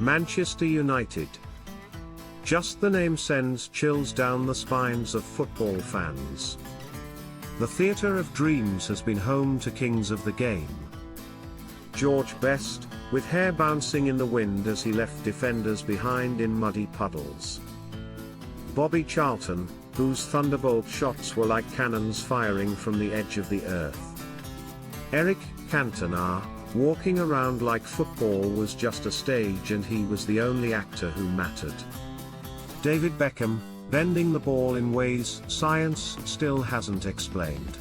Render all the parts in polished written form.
Manchester United. Just the name sends chills down the spines of football fans. The theatre of dreams has been home to kings of the game. George Best, with hair bouncing in the wind as he left defenders behind in muddy puddles. Bobby Charlton, whose thunderbolt shots were like cannons firing from the edge of the earth. Eric Cantona, walking around like football was just a stage and he was the only actor who mattered. David Beckham, bending the ball in ways science still hasn't explained.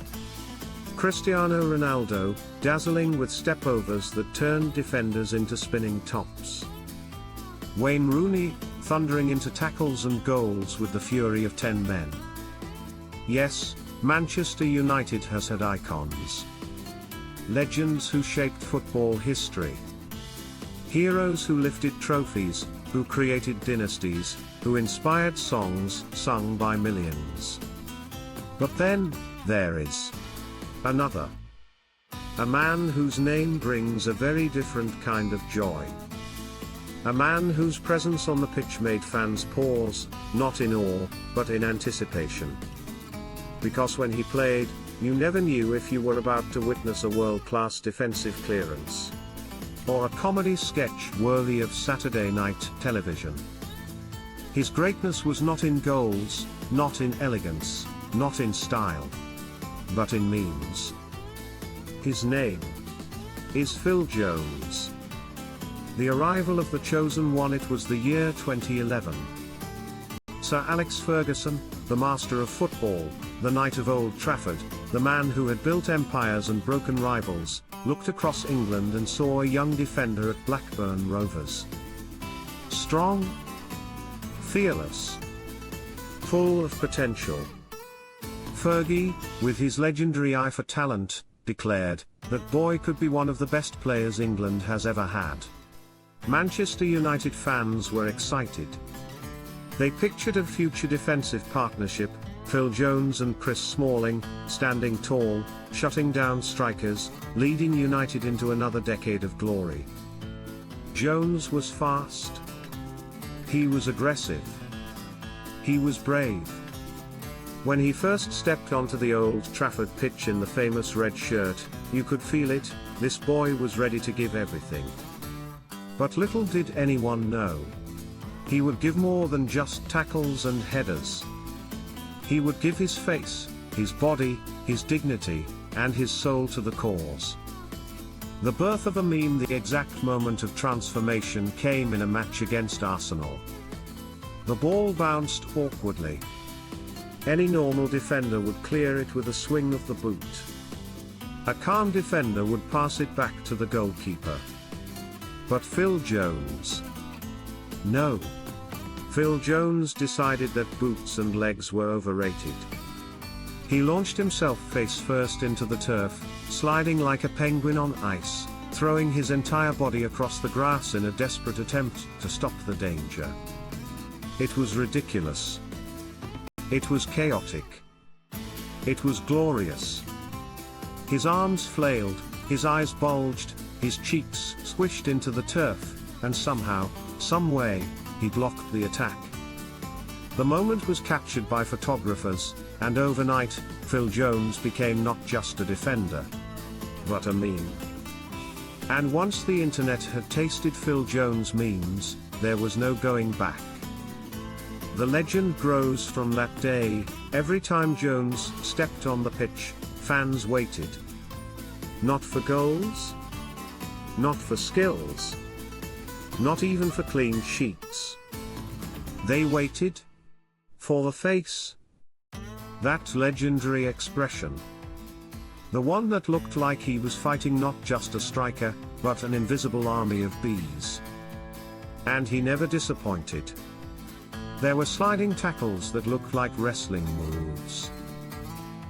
Cristiano Ronaldo, dazzling with stepovers that turned defenders into spinning tops. Wayne Rooney, thundering into tackles and goals with the fury of 10 men. Yes, Manchester United has had icons. Legends who shaped football history. Heroes who lifted trophies, who created dynasties, who inspired songs sung by millions. But then, there is another. A man whose name brings a very different kind of joy. A man whose presence on the pitch made fans pause, not in awe, but in anticipation. Because when he played, you never knew if you were about to witness a world-class defensive clearance. Or a comedy sketch worthy of Saturday night television. His greatness was not in goals, not in elegance, not in style, but in means. His name is Phil Jones. The arrival of the chosen one. It was the year 2011. Sir Alex Ferguson, the master of football, the knight of Old Trafford, the man who had built empires and broken rivals, looked across England and saw a young defender at Blackburn Rovers. Strong, fearless, full of potential. Fergie, with his legendary eye for talent, declared that boy could be one of the best players England has ever had. Manchester United fans were excited. They pictured a future defensive partnership, Phil Jones and Chris Smalling, standing tall, shutting down strikers, leading United into another decade of glory. Jones was fast. He was aggressive. He was brave. When he first stepped onto the Old Trafford pitch in the famous red shirt, you could feel it, this boy was ready to give everything. But little did anyone know. He would give more than just tackles and headers. He would give his face, his body, his dignity, and his soul to the cause. The birth of a meme. The exact moment of transformation came in a match against Arsenal. The ball bounced awkwardly. Any normal defender would clear it with a swing of the boot. A calm defender would pass it back to the goalkeeper. But Phil Jones? No. Phil Jones decided that boots and legs were overrated. He launched himself face first into the turf, sliding like a penguin on ice, throwing his entire body across the grass in a desperate attempt to stop the danger. It was ridiculous. It was chaotic. It was glorious. His arms flailed, his eyes bulged, his cheeks squished into the turf, and somehow, some way, he blocked the attack. The moment was captured by photographers, and overnight, Phil Jones became not just a defender, but a meme. And once the internet had tasted Phil Jones memes, there was no going back. The legend grows from that day. Every time Jones stepped on the pitch, fans waited. Not for goals, not for skills, not even for clean sheets. They waited for the face. That legendary expression. The one that looked like he was fighting not just a striker, but an invisible army of bees. And he never disappointed. There were sliding tackles that looked like wrestling moves.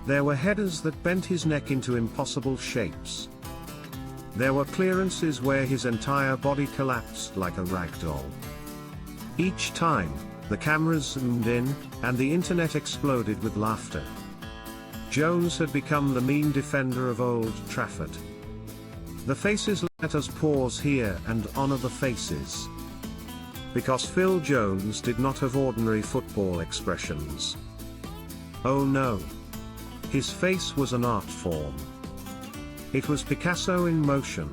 There were headers that bent his neck into impossible shapes. There were clearances where his entire body collapsed like a rag doll. Each time, the cameras zoomed in, and the internet exploded with laughter. Jones had become the meme defender of Old Trafford. The faces. Let us pause here and honor the faces. Because Phil Jones did not have ordinary football expressions. Oh no. His face was an art form. It was Picasso in motion.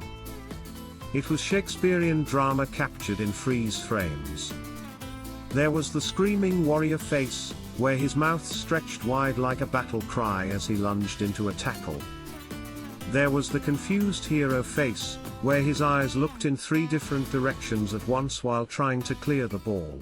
It was Shakespearean drama captured in freeze frames. There was the screaming warrior face, where his mouth stretched wide like a battle cry as he lunged into a tackle. There was the confused hero face, where his eyes looked in 3 different directions at once while trying to clear the ball.